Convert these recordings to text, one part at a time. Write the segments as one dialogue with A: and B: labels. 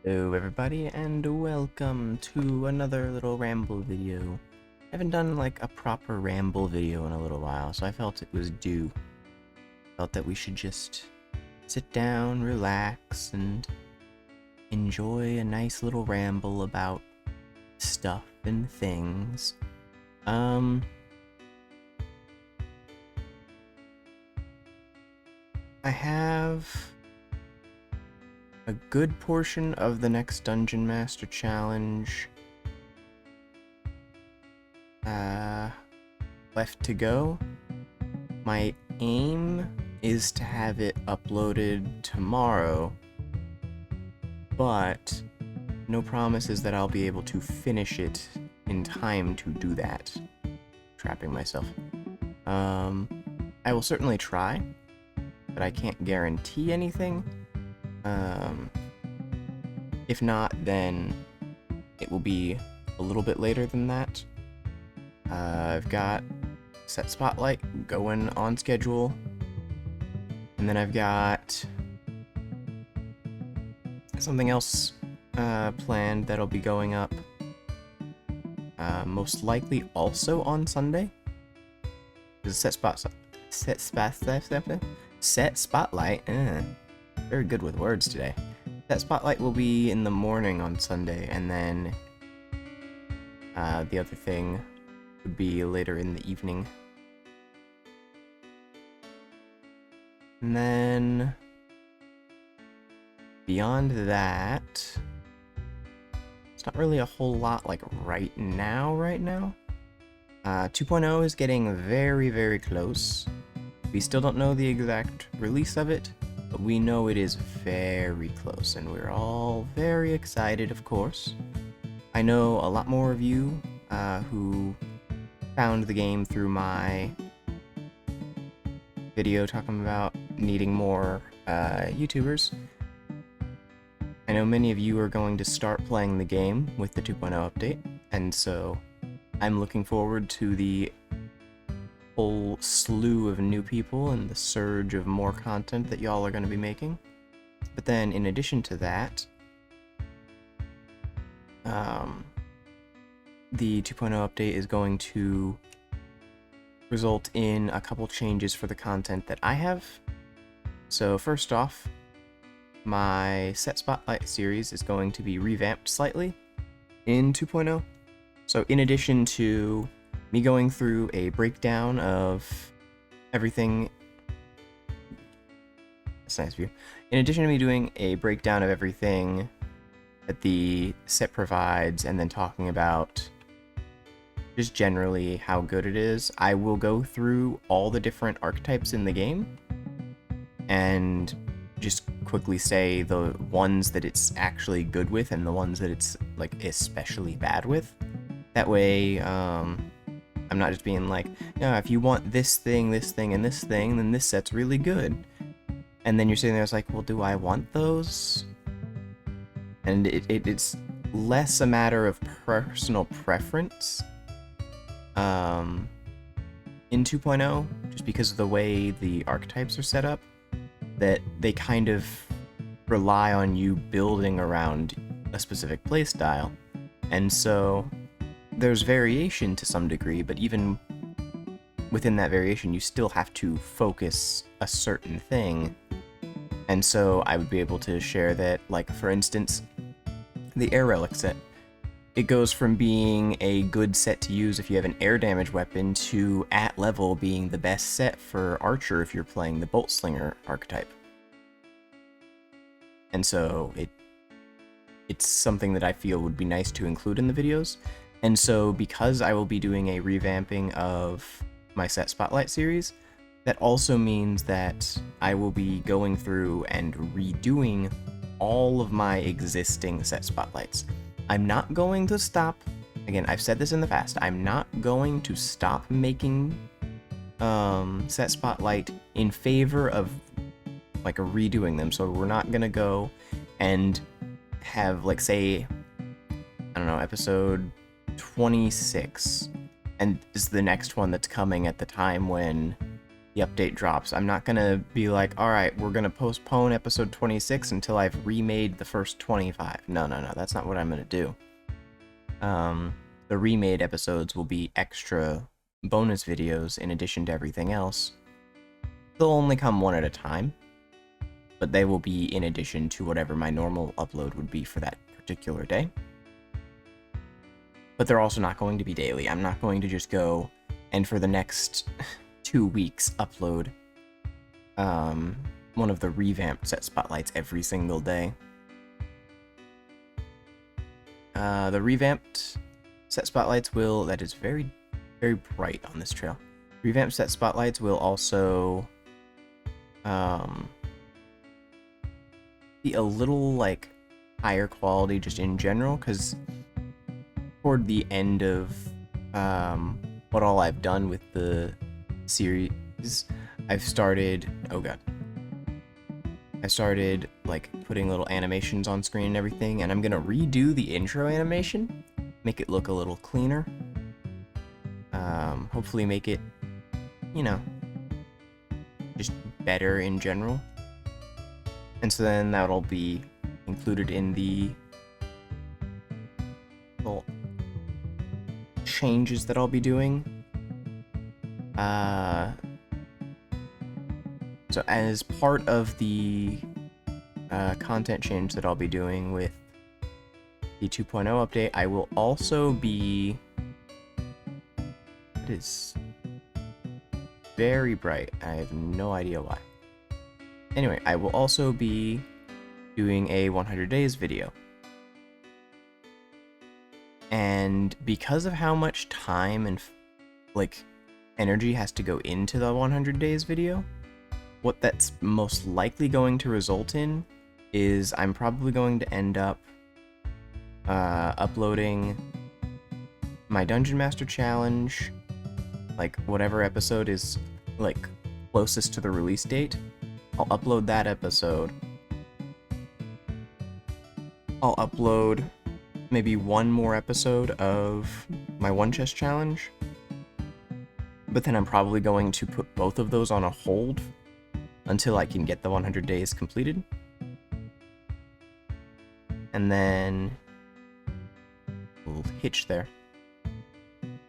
A: Hello everybody and welcome to another little ramble video. I haven't done like a proper ramble video in a little while, so I felt it was due. Felt that we should just sit down, relax, and enjoy a nice little ramble about stuff and things. I have a good portion of the next Dungeon Master Challenge left to go. My aim is to have it uploaded tomorrow, but no promises that I'll be able to finish it in time to do that. Trapping myself. I will certainly try, but I can't guarantee anything. If not, then it will be a little bit later than that. I've got Set Spotlight going on schedule, and then I've got something else planned that'll be going up most likely also on Sunday. Set Spotlight. Very good with words today. That Spotlight will be in the morning on Sunday, and then the other thing would be later in the evening. And then beyond that, it's not really a whole lot like right now. 2.0 is getting very, very close. We still don't know the exact release of it, but we know it is very close, and we're all very excited, of course. I know a lot more of you who found the game through my video talking about needing more YouTubers. I know many of you are going to start playing the game with the 2.0 update, and so I'm looking forward to the whole slew of new people and the surge of more content that y'all are going to be making. But then, in addition to that, the 2.0 update is going to result in a couple changes for the content that I have. So first off, my Set Spotlight series is going to be revamped slightly in 2.0. So in addition to me going through a breakdown of everything, that's a nice view. In addition to me doing a breakdown of everything that the set provides and then talking about just generally how good it is, I will go through all the different archetypes in the game and just quickly say the ones that it's actually good with and the ones that it's like especially bad with. That way, I'm not just being like, no, if you want this thing, and this thing, then this set's really good. And then you're sitting there, it's like, well, do I want those? And it's less a matter of personal preference in 2.0, just because of the way the archetypes are set up, that they kind of rely on you building around a specific playstyle. And so there's variation to some degree, but even within that variation, you still have to focus a certain thing. And so I would be able to share that, like, for instance, the Air Relic set. It goes from being a good set to use if you have an air damage weapon to, at level, being the best set for Archer if you're playing the Bolt Slinger archetype. And so it's something that I feel would be nice to include in the videos. And so because I will be doing a revamping of my Set Spotlight series, that also means that I will be going through and redoing all of my existing Set Spotlights. I'm not going to stop, again, I've said this in the past, I'm not going to stop making Set Spotlight in favor of like redoing them. So we're not gonna go and have, like, say, I don't know, episode 26, and this is the next one that's coming at the time when the update drops. I'm not gonna be like, alright, we're gonna postpone episode 26 until I've remade the first 25. No, that's not what I'm gonna do. The remade episodes will be extra bonus videos in addition to everything else. They'll only come one at a time, but they will be in addition to whatever my normal upload would be for that particular day. But they're also not going to be daily. I'm not going to just go and for the next 2 weeks upload one of the revamped set spotlights every single day. The revamped set spotlights will, that is very, very bright on this trail. Revamped set spotlights will also be a little like higher quality just in general, because toward the end of what all I've done with the series, I've started, oh god, I started like putting little animations on screen and everything, and I'm gonna redo the intro animation, make it look a little cleaner, hopefully make it, you know, just better in general. And so then that'll be included in the little changes that I'll be doing. So as part of the content change that I'll be doing with the 2.0 update, I will also be... It is very bright. I have no idea why. Anyway, I will also be doing a 100 days video. And because of how much time and like energy has to go into the 100 days video, what that's most likely going to result in is I'm probably going to end up uploading my Dungeon Master Challenge, like whatever episode is like closest to the release date. I'll upload that episode. I'll upload maybe one more episode of my One Chest Challenge, but then I'm probably going to put both of those on a hold until I can get the 100 days completed. And then a little hitch there.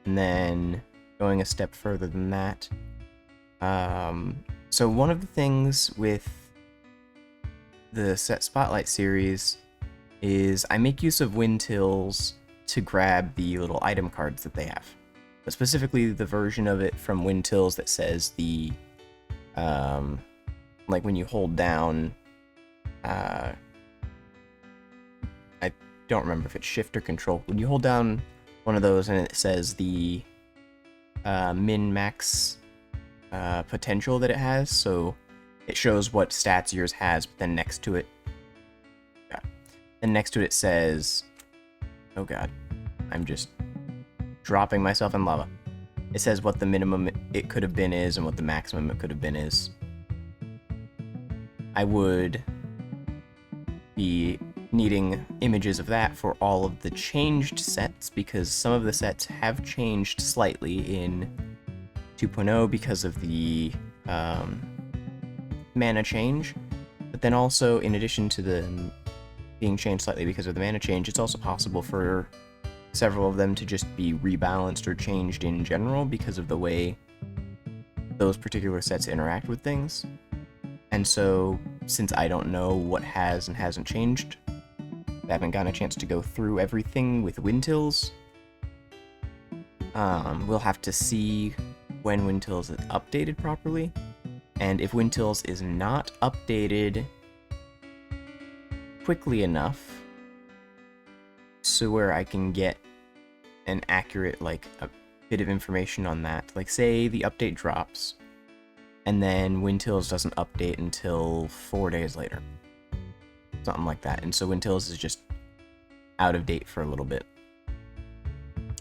A: And then going a step further than that, so one of the things with the Set Spotlight series is I make use of Windtills to grab the little item cards that they have. But specifically the version of it from Windtills that says the, like when you hold down, I don't remember if it's Shift or Control. When you hold down one of those and it says the min-max potential that it has, so it shows what stats yours has, but then next to it, it says, oh god, I'm just dropping myself in lava. It says what the minimum it could have been is and what the maximum it could have been is. I would be needing images of that for all of the changed sets, because some of the sets have changed slightly in 2.0 because of the mana change, but then also in addition to them being changed slightly because of the mana change, it's also possible for several of them to just be rebalanced or changed in general because of the way those particular sets interact with things. And so, since I don't know what has and hasn't changed, I haven't gotten a chance to go through everything with Windtills. We'll have to see when Windtills is updated properly, and if Windtills is not updated quickly enough so where I can get an accurate, like, a bit of information on that. Like, say the update drops, and then Windtills doesn't update until 4 days later. Something like that. And so Windtills is just out of date for a little bit.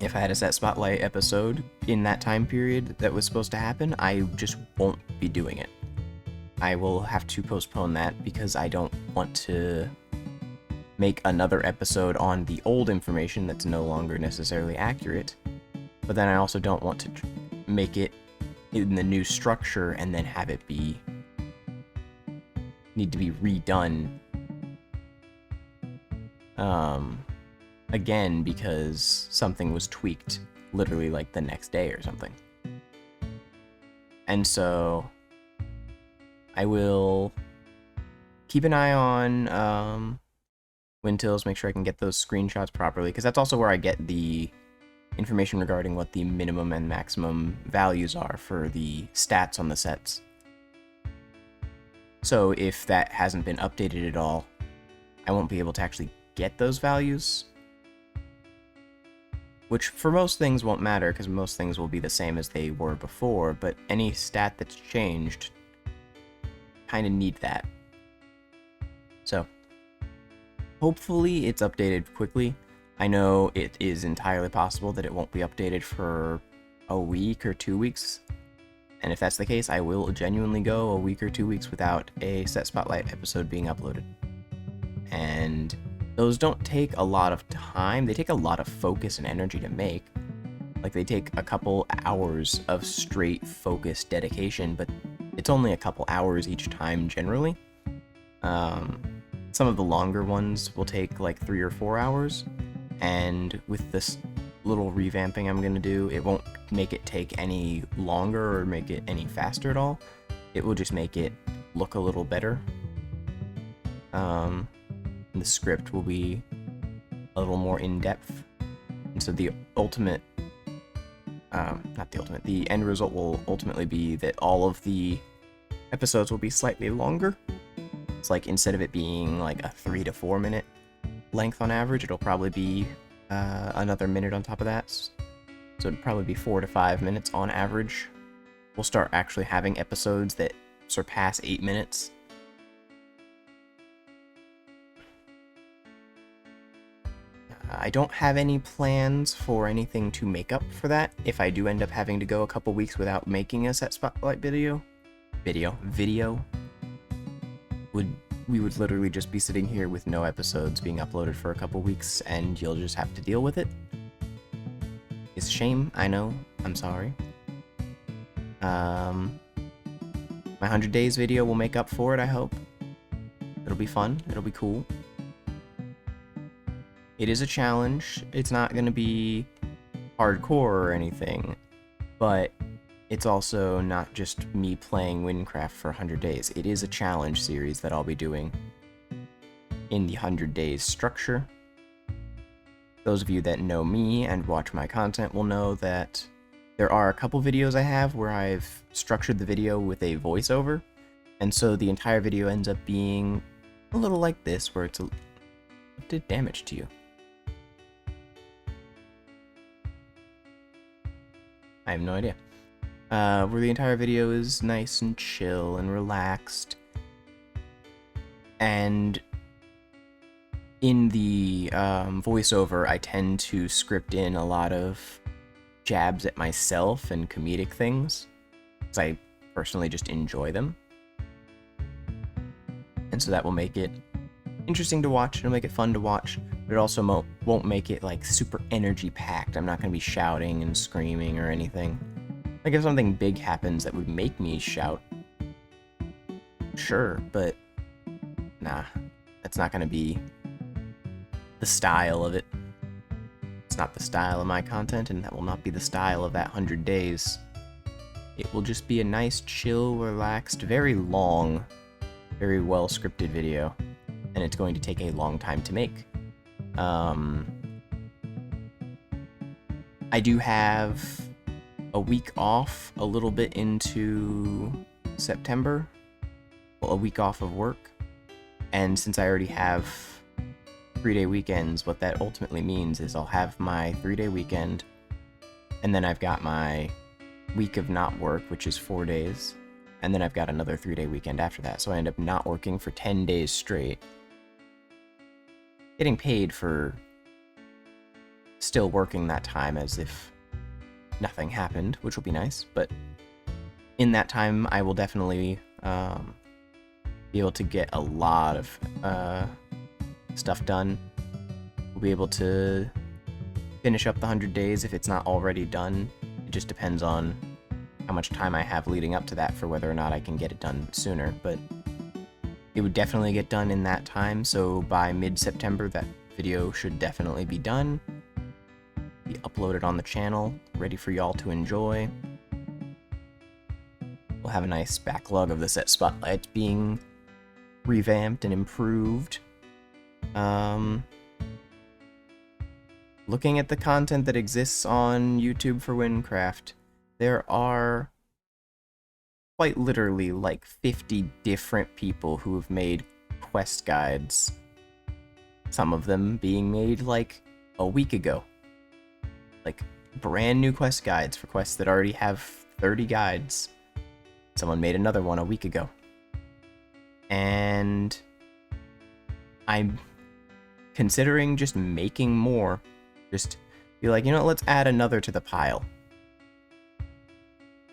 A: If I had a Set Spotlight episode in that time period that was supposed to happen, I just won't be doing it. I will have to postpone that because I don't want to make another episode on the old information that's no longer necessarily accurate. But then I also don't want to make it in the new structure and then have it need to be redone again because something was tweaked literally like the next day or something. And so I will keep an eye on Windtills, make sure I can get those screenshots properly, because that's also where I get the information regarding what the minimum and maximum values are for the stats on the sets. So if that hasn't been updated at all, I won't be able to actually get those values. Which for most things won't matter, because most things will be the same as they were before, but any stat that's changed, kind of need that. So, hopefully it's updated quickly. I know it is entirely possible that it won't be updated for a week or 2 weeks. And if that's the case, I will genuinely go a week or 2 weeks without a Set Spotlight episode being uploaded. And those don't take a lot of time. They take a lot of focus and energy to make. Like, they take a couple hours of straight focus dedication, but it's only a couple hours each time generally. Some of the longer ones will take like 3 or 4 hours. And with this little revamping I'm going to do, it won't make it take any longer or make it any faster at all. It will just make it look a little better. The script will be a little more in-depth. And so the ultimate, the end result will ultimately be that all of the episodes will be slightly longer. It's like, instead of it being like a 3 to 4 minute length on average, it'll probably be another minute on top of that. So it'd probably be 4 to 5 minutes on average. We'll start actually having episodes that surpass 8 minutes. I don't have any plans for anything to make up for that if I do end up having to go a couple weeks without making a Set Spotlight video. We would literally just be sitting here with no episodes being uploaded for a couple weeks, and you'll just have to deal with it. It's a shame, I know, I'm sorry. My 100 days video will make up for it, I hope. It'll be fun, it'll be cool. It is a challenge. It's not going to be hardcore or anything, but it's also not just me playing Windcraft for 100 days. It is a challenge series that I'll be doing in the 100 days structure. Those of you that know me and watch my content will know that there are a couple videos I have where I've structured the video with a voiceover, and so the entire video ends up being a little like this, where it's what did damage to you? I have no idea. Where the entire video is nice and chill and relaxed. And in the voiceover, I tend to script in a lot of jabs at myself and comedic things, because I personally just enjoy them. And so that will make it interesting to watch, it'll make it fun to watch, but it also won't make it like super energy packed. I'm not going to be shouting and screaming or anything. Like, if something big happens that would make me shout, sure, but nah, that's not going to be the style of it. It's not the style of my content, and that will not be the style of that 100 days. It will just be a nice, chill, relaxed, very long, very well scripted video, and it's going to take a long time to make. I do have a week off a little bit into September, well, a week off of work, and since I already have 3-day weekends, what that ultimately means is I'll have my 3-day weekend, and then I've got my week of not work, which is 4 days, and then I've got another 3-day weekend after that, so I end up not working for 10 days straight, getting paid for still working that time as if nothing happened, which will be nice, but in that time I will definitely be able to get a lot of stuff done. We'll be able to finish up the 100 days if it's not already done. It just depends on how much time I have leading up to that for whether or not I can get it done sooner, but it would definitely get done in that time, so by mid-September that video should definitely be done, be uploaded on the channel, ready for y'all to enjoy. We'll have a nice backlog of the set spotlights being revamped and improved. Looking at the content that exists on YouTube for Windcraft, there are quite literally like 50 different people who have made quest guides. Some of them being made like a week ago. Like brand new quest guides for quests that already have 30 guides. Someone made another one a week ago. And I'm considering just making more. Just be like, you know what, let's add another to the pile.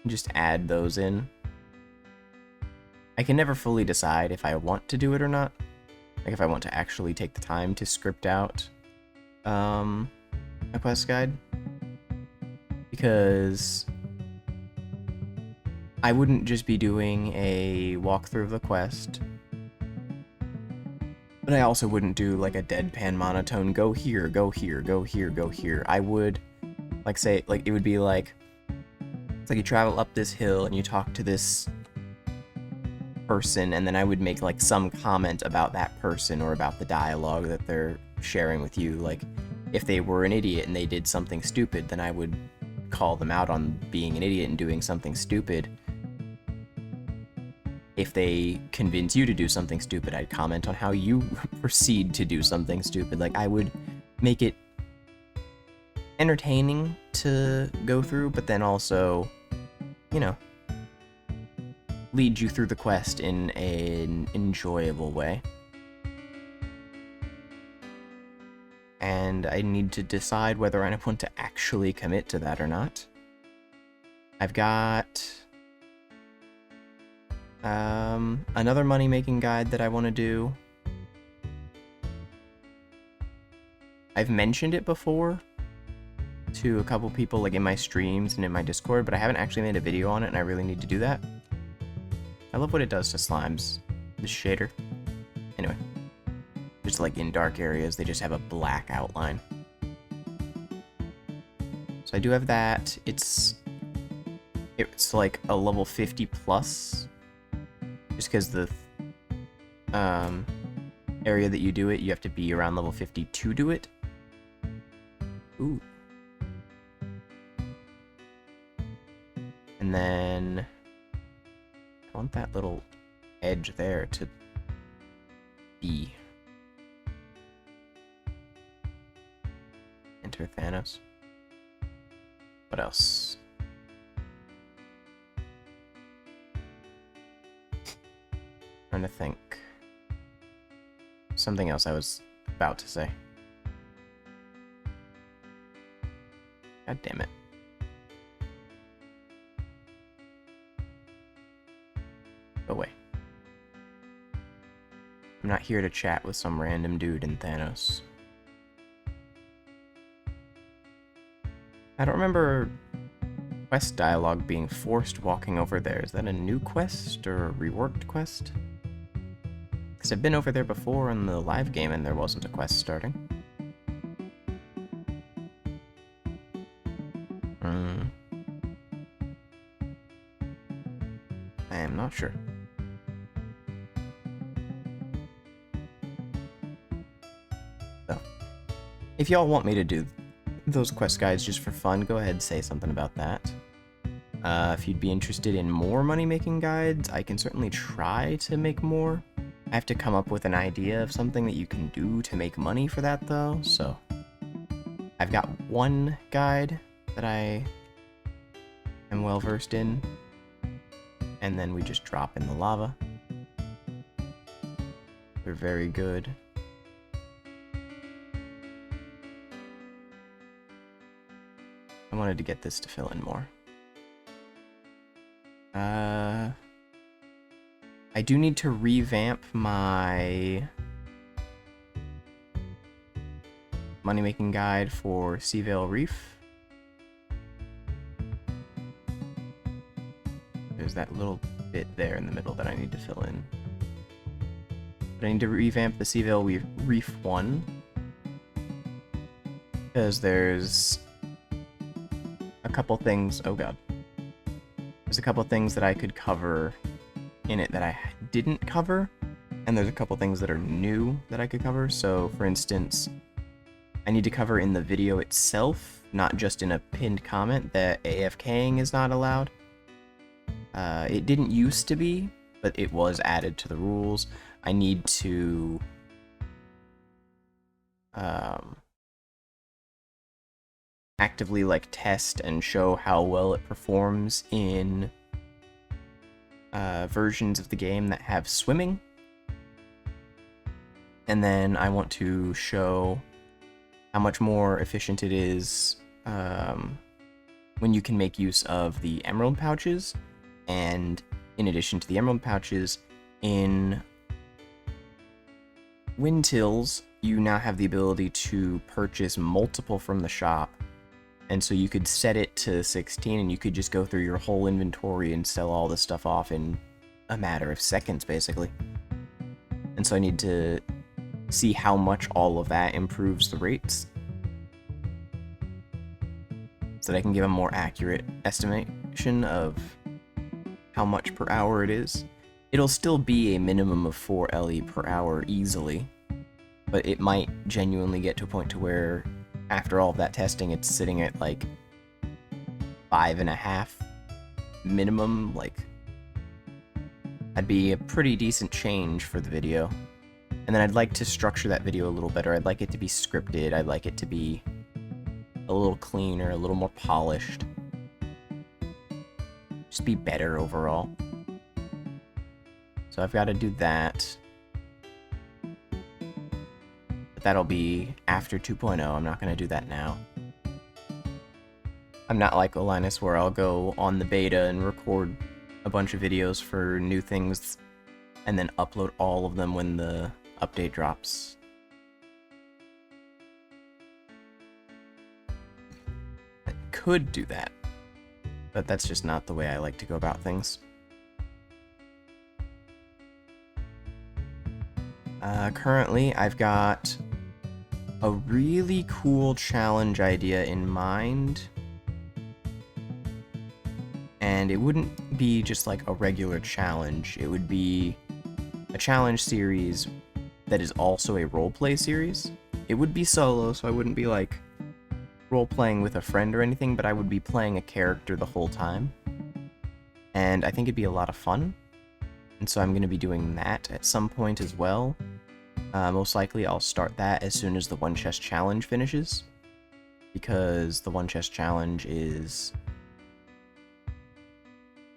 A: Just add those in. I can never fully decide if I want to do it or not. Like if I want to actually take the time to script out a quest guide. Because I wouldn't just be doing a walkthrough of the quest, but I also wouldn't do like a deadpan monotone, go here, go here, go here, go here. I would, like say, like it would be like, it's like you travel up this hill and you talk to this person, and then I would make like some comment about that person or about the dialogue that they're sharing with you. Like if they were an idiot and they did something stupid, then I would call them out on being an idiot and doing something stupid. If they convince you to do something stupid, I'd comment on how you proceed to do something stupid. Like, I would make it entertaining to go through, but then also, you know, lead you through the quest in an enjoyable way. And I need to decide whether I want to actually commit to that or not. I've got another money-making guide that I want to do. I've mentioned it before to a couple people, like in my streams and in my Discord, but I haven't actually made a video on it, and I really need to do that. I love what it does to slimes, the shader. Anyway, just like in dark areas, they just have a black outline. So I do have that. It's like a level 50 plus. Just because the area that you do it, you have to be around level 50 to do it. Ooh. And then I want that little edge there to be. Enter Thanos. What else? Trying to think. Something else I was about to say. God damn it. Go away. I'm not here to chat with some random dude in Thanos. I don't remember quest dialogue being forced walking over there. Is that a new quest or a reworked quest? Because I've been over there before in the live game and there wasn't a quest starting. I am not sure. So, if y'all want me to do those quest guides just for fun, go ahead and say something about that. If you'd be interested in more money-making guides, I can certainly try to make more. I have to come up with an idea of something that you can do to make money for that, though, so I've got one guide that I am well-versed in, and then we just drop in the lava. They're very good. I wanted to get this to fill in more. I do need to revamp my money-making guide for Seavale Reef. There's that little bit there in the middle that I need to fill in. But I need to revamp the Seavale Reef 1. Because there's a couple things... Oh god. There's a couple things that I could cover in it that I didn't cover. And there's a couple things that are new that I could cover. So, for instance, I need to cover in the video itself, not just in a pinned comment, that AFKing is not allowed. It didn't used to be, but it was added to the rules. I need to actively like test and show how well it performs in versions of the game that have swimming. And then I want to show how much more efficient it is when you can make use of the emerald pouches. And in addition to the emerald pouches, in Windtills, you now have the ability to purchase multiple from the shop. And so you could set it to 16 and you could just go through your whole inventory and sell all this stuff off in a matter of seconds, basically. And so I need to see how much all of that improves the rates, so that I can give a more accurate estimation of how much per hour it is. It'll still be a minimum of 4 LE per hour easily, but it might genuinely get to a point to where after all of that testing it's sitting at like 5.5 minimum. Like, that'd be a pretty decent change for the video. And then I'd like to structure that video a little better. I'd like it to be scripted. I'd like it to be a little cleaner, a little more polished. Just be better overall. So I've got to do that. But that'll be after 2.0. I'm not going to do that now. I'm not like Linus where I'll go on the beta and record a bunch of videos for new things and then upload all of them when the update drops. I could do that, but that's just not the way I like to go about things. Currently, I've got a really cool challenge idea in mind. And it wouldn't be just like a regular challenge. It would be a challenge series that is also a roleplay series. It would be solo, so I wouldn't be like role-playing with a friend or anything, but I would be playing a character the whole time. And I think it'd be a lot of fun. And so I'm going to be doing that at some point as well. Most likely I'll start that as soon as the One Chest Challenge finishes, because the One Chest Challenge is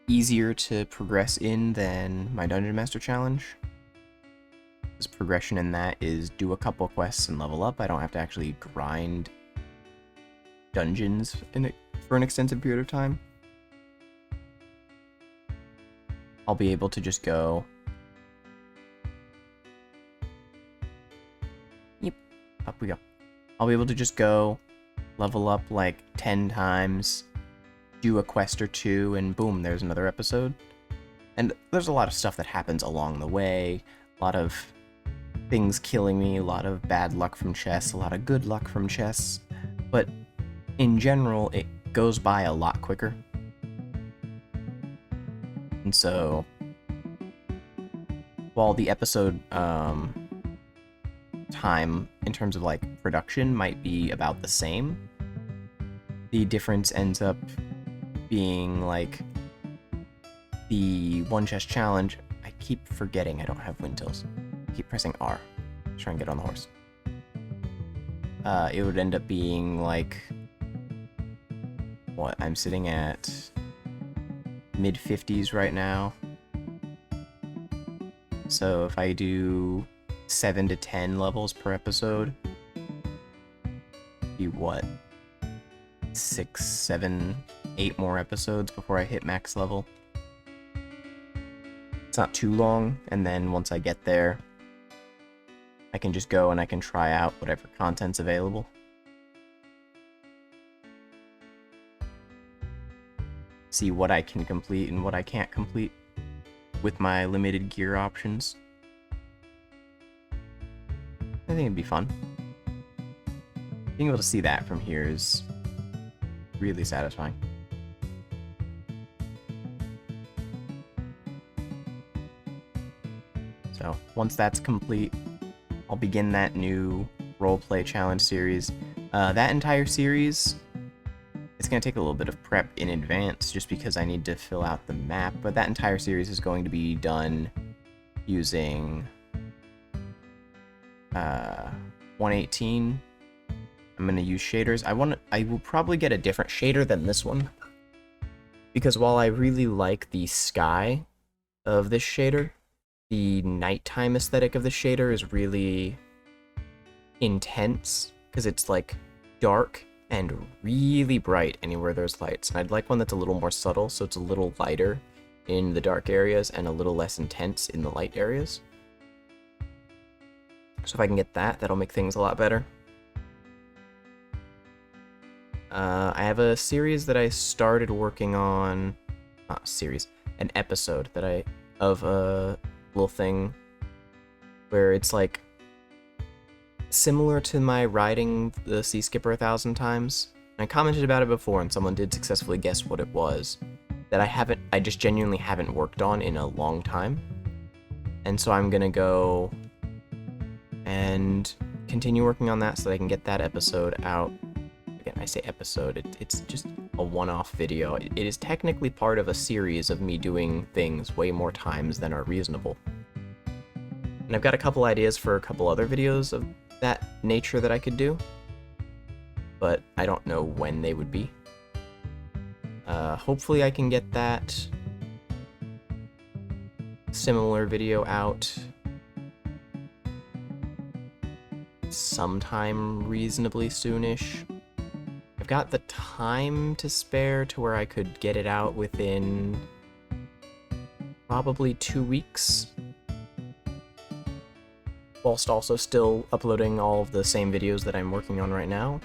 A: easier to progress in than my Dungeon Master Challenge. This progression in that is do a couple quests and level up. I don't have to actually grind dungeons for an extensive period of time. I'll be able to just go... Yep, up we go. I'll be able to just go, level up like 10 times, do a quest or two, and boom, there's another episode. And there's a lot of stuff that happens along the way, a lot of things killing me, a lot of bad luck from chests, a lot of good luck from chests, but in general, it goes by a lot quicker. And so, while the episode time in terms of like production might be about the same, the difference ends up being like the One Chest Challenge. I keep forgetting I don't have Windtills. I keep pressing R to try and get on the horse. It would end up being like, what, I'm sitting at mid-50s right now. So if I do 7 to 10 levels per episode, be what, 6, 7, 8 more episodes before I hit max level. It's not too long, and then once I get there, I can just go and I can try out whatever content's available. see what I can complete and what I can't complete with my limited gear options. I think it'd be fun. Being able to see that from here is really satisfying. So once that's complete, I'll begin that new roleplay challenge series. That entire series, it's going to take a little bit of prep in advance just because I need to fill out the map, but that entire series is going to be done using 118. I'm going to use shaders. I will probably get a different shader than this one, because while I really like the sky of this shader, the nighttime aesthetic of the shader is really intense, because it's like dark and really bright anywhere there's lights. And I'd like one that's a little more subtle, so it's a little lighter in the dark areas and a little less intense in the light areas. So if I can get that, that'll make things a lot better. I have a series that I started working on, not a series, an episode of a little thing where it's like similar to my riding the Sea Skipper 1,000 times. I commented about it before and someone did successfully guess what it was that I just genuinely haven't worked on in a long time. And so I'm gonna go and continue working on that so that I can get that episode out. Again, I say episode, it's just a one-off video. It is technically part of a series of me doing things way more times than are reasonable. And I've got a couple ideas for a couple other videos of that nature that I could do, but I don't know when they would be. Hopefully I can get that similar video out sometime reasonably soonish. I've got the time to spare to where I could get it out within probably 2 weeks, whilst also still uploading all of the same videos that I'm working on right now.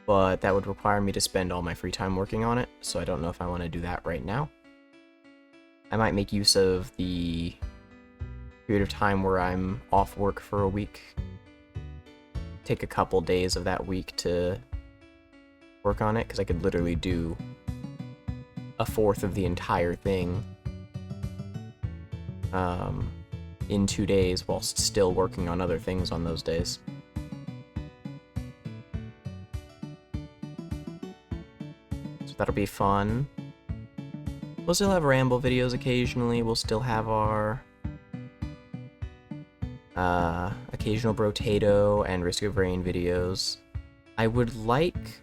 A: But that would require me to spend all my free time working on it, so I don't know if I want to do that right now. I might make use of the period of time where I'm off work for a week, take a couple days of that week to work on it, because I could literally do a fourth of the entire thing in 2 days whilst still working on other things on those days. So that'll be fun. We'll still have ramble videos occasionally. We'll still have our occasional Brotato and Risk of Rain videos. I would like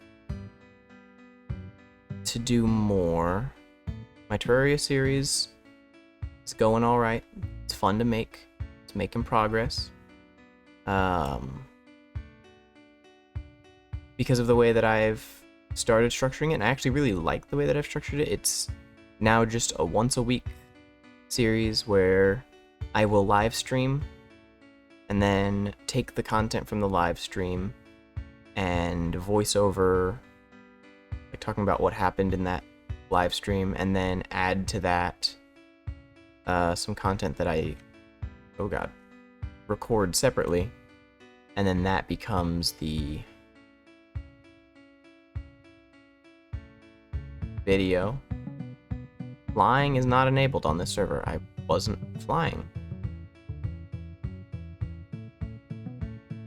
A: to do more. My Terraria series is going alright. It's fun to make. It's making progress. Because of the way that I've started structuring it, and I actually really like the way that I've structured it. It's now just a once a week series where I will live stream and then take the content from the live stream and voice over, like talking about what happened in that live stream, and then add to that some content that I, record separately, and then that becomes the video. Flying is not enabled on this server. I wasn't flying.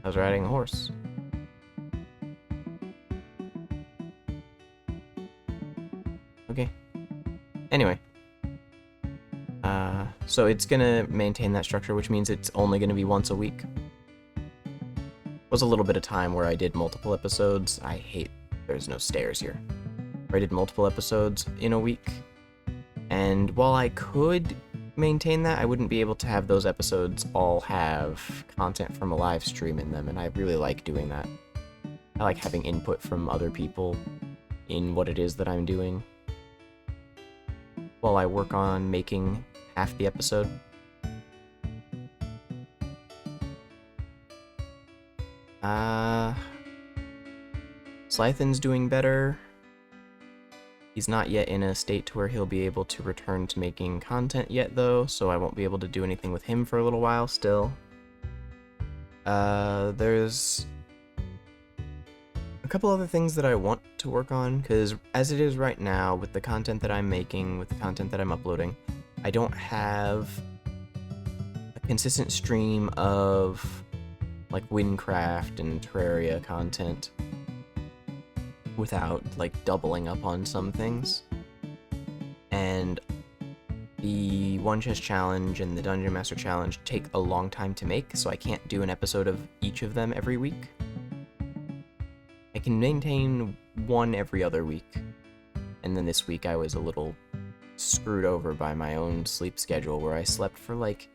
A: I was riding a horse. Okay. Anyway. So it's gonna maintain that structure, which means it's only gonna be once a week. Was a little bit of time where I did multiple episodes. I hate there's no stairs here. Where I did multiple episodes in a week. And while I could maintain that, I wouldn't be able to have those episodes all have content from a live stream in them, and I really like doing that. I like having input from other people in what it is that I'm doing while I work on making half the episode. Slythan's doing better. He's not yet in a state to where he'll be able to return to making content yet, though, so I won't be able to do anything with him for a little while still. There's a couple other things that I want to work on, because as it is right now, with the content that I'm making, with the content that I'm uploading, I don't have a consistent stream of, like, Windcraft and Terraria content without, like, doubling up on some things. And the One Chest Challenge and the Dungeon Master Challenge take a long time to make, so I can't do an episode of each of them every week. I can maintain one every other week, and then this week I was a little screwed over by my own sleep schedule, where I slept for, like,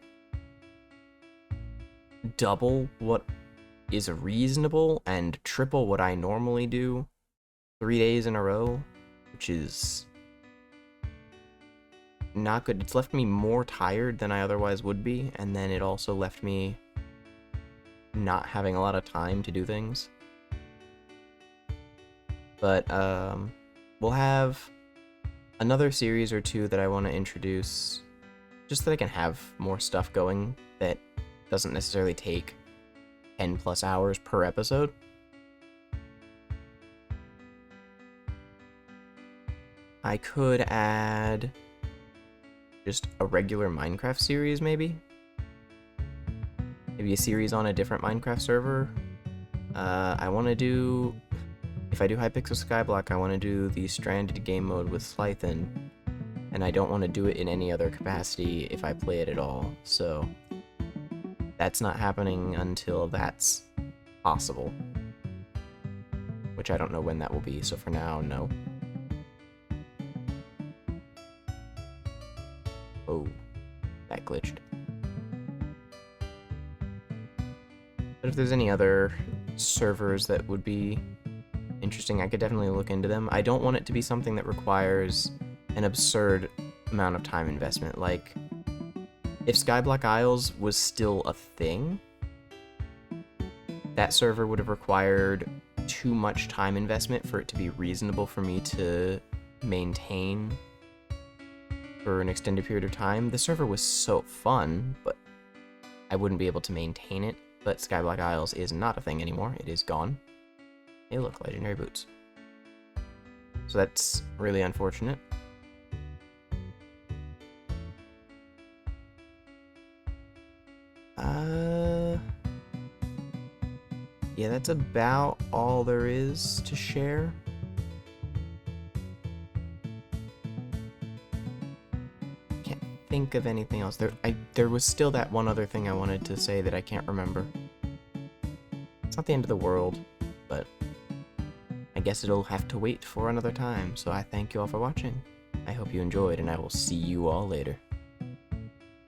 A: double what is reasonable and triple what I normally do 3 days in a row, which is not good. It's left me more tired than I otherwise would be, and then it also left me not having a lot of time to do things. But we'll have another series or two that I want to introduce, just so that I can have more stuff going that doesn't necessarily take 10 plus hours per episode. I could add just a regular Minecraft series, maybe? Maybe a series on a different Minecraft server. I want to do... If I do Hypixel Skyblock, I want to do the Stranded game mode with Slythen, and I don't want to do it in any other capacity if I play it at all, so that's not happening until that's possible. Which I don't know when that will be, so for now, no. Oh, that glitched. But if there's any other servers that would be interesting, I could definitely look into them. I don't want it to be something that requires an absurd amount of time investment. Like, if Skyblock Isles was still a thing, that server would have required too much time investment for it to be reasonable for me to maintain for an extended period of time. The server was so fun, but I wouldn't be able to maintain it. But Skyblock Isles is not a thing anymore. It is gone. Hey, look, legendary boots. So that's really unfortunate. Yeah, that's about all there is to share. Can't think of anything else. There was still that one other thing I wanted to say that I can't remember. It's not the end of the world, but I guess it'll have to wait for another time. So I thank you all for watching. I hope you enjoyed, and I will see you all later.